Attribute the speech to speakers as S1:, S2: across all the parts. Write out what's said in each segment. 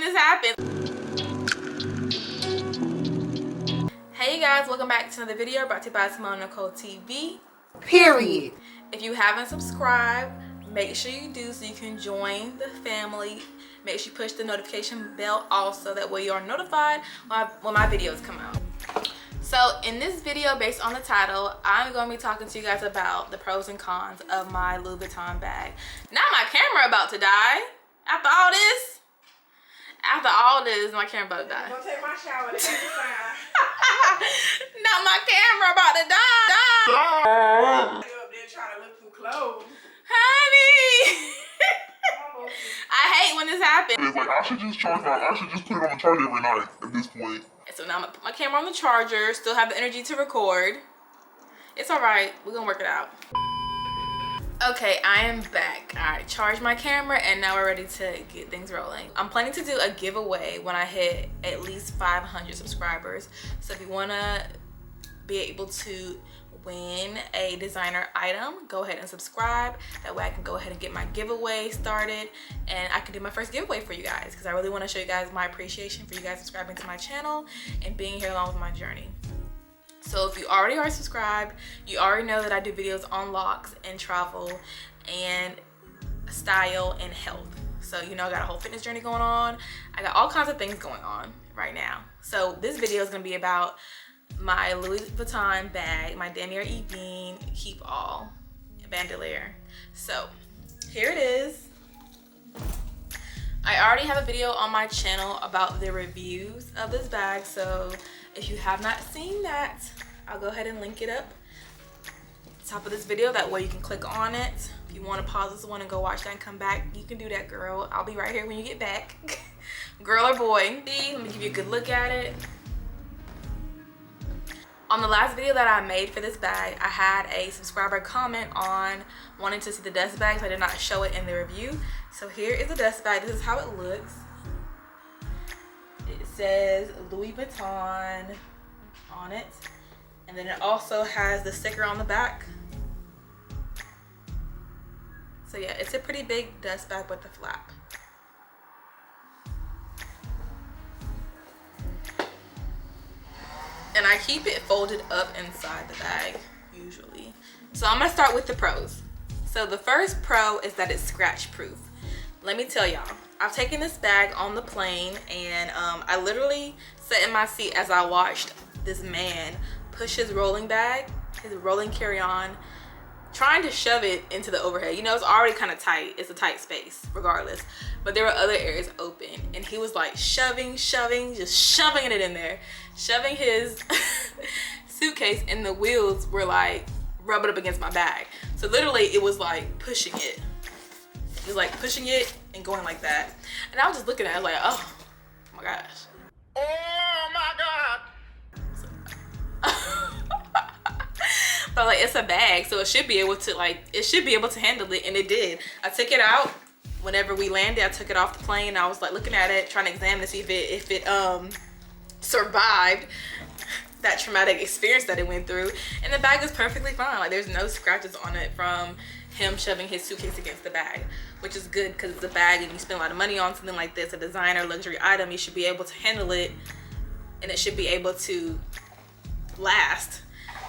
S1: this happens. Hey you guys, welcome back to another video brought to you by Simone Nicole TV.
S2: Period.
S1: If you haven't subscribed, make sure you do so you can join the family. Make sure you push the notification bell also, that way you are notified when my videos come out. So in this video, based on the title, I'm going to be talking to you guys about the pros and cons of my Louis Vuitton bag. Now my camera about to die. After all this, my camera about to die.
S2: Don't take my shower. That's the sign.
S1: Now my camera about to die.
S2: You up there trying to look through clothes.
S1: Honey. I hate when this happens.
S3: It's like I should just put it on the charger every night at this point.
S1: So now I'm gonna put my camera on the charger, still have the energy to record. It's all right, we're gonna work it out. Okay, I am back. All right, charge my camera and now we're ready to get things rolling. I'm planning to do a giveaway when I hit at least 500 subscribers. So if you wanna be able to win a designer item, go ahead and subscribe. That way I can go ahead and get my giveaway started and I can do my first giveaway for you guys, because I really want to show you guys my appreciation for you guys subscribing to my channel and being here along with my journey. So if you already are subscribed, you already know that I do videos on locks and travel and style and health. So you know I got a whole fitness journey going on. I got all kinds of things going on right now. So this video is going to be about my Louis Vuitton bag, my Damier Ebene Keepall bandolier. So here it is. I already have a video on my channel about the reviews of this bag, so if you have not seen that, I'll go ahead and link it up at the top of this video. That way you can click on it. If you want to pause this one and go watch that and come back, you can do that, girl. I'll be right here when you get back. Girl or boy. Let me give you a good look at it. On the last video that I made for this bag, I had a subscriber comment on wanting to see the dust bag, so I did not show it in the review. So here is the dust bag. This is how it looks. It says Louis Vuitton on it. And then it also has the sticker on the back. So yeah, it's a pretty big dust bag with a flap. And I keep it folded up inside the bag, usually. So I'm gonna start with the pros. So the first pro is that it's scratch proof. Let me tell y'all, I've taken this bag on the plane and I literally sat in my seat as I watched this man push his rolling bag, his rolling carry-on, trying to shove it into the overhead. You know, it's already kind of tight. It's a tight space regardless, but there were other areas open and he was like shoving, just shoving it in there, shoving his suitcase, and the wheels were like rubbing up against my bag. So literally it was like pushing it. It was like pushing it and going like that. And I was just looking at it, I was like, oh my gosh.
S3: Oh my God.
S1: But like, it's a bag, so it should be able to handle it, and it did. I took it out whenever we landed. I took it off the plane and I was like looking at it, trying to examine to see if it survived that traumatic experience that it went through, and the bag is perfectly fine. Like, there's no scratches on it from him shoving his suitcase against the bag, which is good because it's a bag and you spend a lot of money on something like this, a designer luxury item. You should be able to handle it and it should be able to last.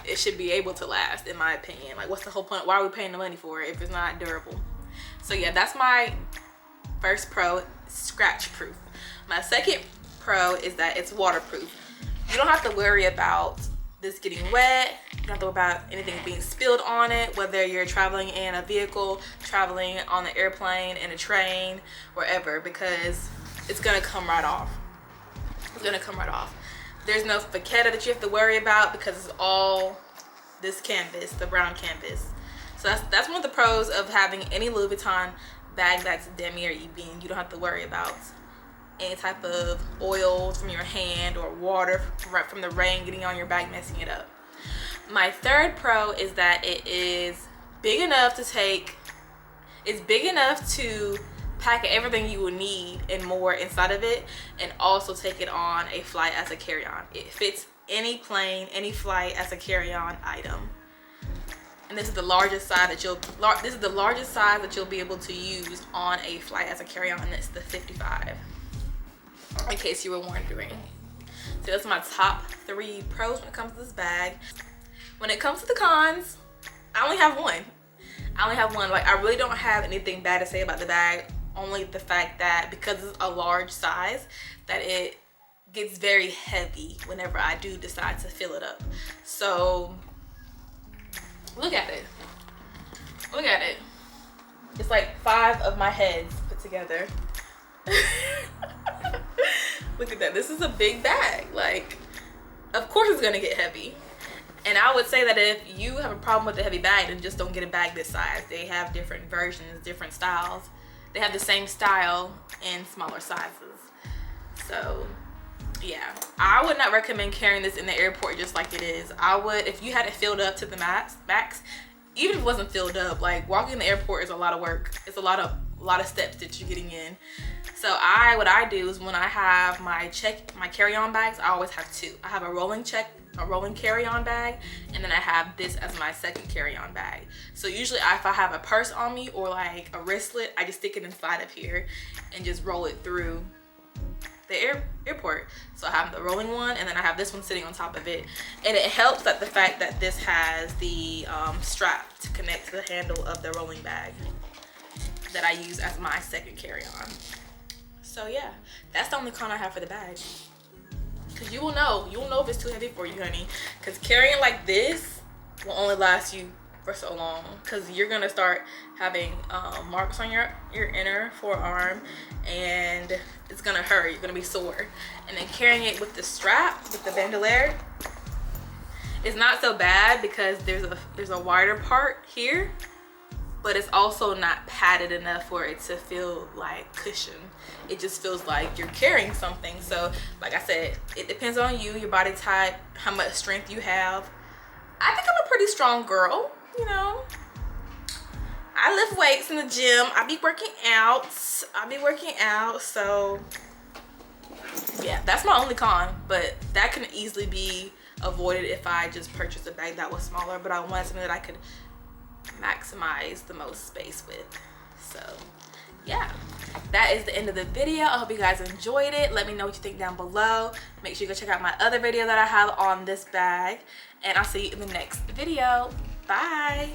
S1: It should be able to last, in my opinion. Like, what's the whole point? Why are we paying the money for it if it's not durable? So yeah, that's my first pro, scratch proof. My second pro is that it's waterproof. You don't have to worry about this getting wet. You don't have to worry about anything being spilled on it, whether you're traveling in a vehicle, traveling on the airplane, in a train, wherever, because it's gonna come right off. It's gonna come right off. There's no facetta that you have to worry about because it's all this canvas, the brown canvas. So that's one of the pros of having any Louis Vuitton bag that's Damier Ebene. You don't have to worry about any type of oils from your hand or water from the rain getting on your bag, messing it up. My third pro is that it is big enough to pack everything you will need and more inside of it, and also take it on a flight as a carry-on. It fits any plane, any flight as a carry-on item. And this is the largest size that you'll be able to use on a flight as a carry-on, and it's the 55. in case you were wondering. So that's my top 3 pros when it comes to this bag. When it comes to the cons, I only have one. Like, I really don't have anything bad to say about the bag. Only the fact that because it's a large size, that it gets very heavy whenever I do decide to fill it up. So look at it. Look at it. It's like 5 of my heads put together. Look at that. This is a big bag. Like, of course it's gonna get heavy. And I would say that if you have a problem with the heavy bag, then just don't get a bag this size. They have different versions, different styles. They have the same style in smaller sizes. So yeah, I would not recommend carrying this in the airport just like it is. I would, if you had it filled up to the max, even if it wasn't filled up, like walking in the airport is a lot of work. It's a lot of steps that you're getting in. So what I do is when I have my carry-on bags, I always have 2. I have a rolling carry-on bag, and then I have this as my second carry-on bag. So usually if I have a purse on me or like a wristlet, I just stick it inside of here and just roll it through the airport. So I have the rolling one, and then I have this one sitting on top of it. And it helps that the fact that this has the strap to connect to the handle of the rolling bag that I use as my second carry-on. So yeah, that's the only con I have for the bag. Cause you'll know if it's too heavy for you, honey. Cause carrying like this will only last you for so long. Cause you're gonna start having marks on your inner forearm, and it's gonna hurt. You're gonna be sore. And then carrying it with the strap, with the bandolier, it's not so bad because there's a wider part here, but it's also not padded enough for it to feel like cushion. It just feels like you're carrying something. So like I said, it depends on you, your body type, how much strength you have. I think I'm a pretty strong girl, you know. I lift weights in the gym. I be working out. So yeah, that's my only con, but that can easily be avoided if I just purchased a bag that was smaller. But I wanted something that I could maximize the most space with. So yeah, that is the end of the video. I hope you guys enjoyed it. Let me know what you think down below. Make sure you go check out my other video that I have on this bag, and I'll see you in the next video. Bye.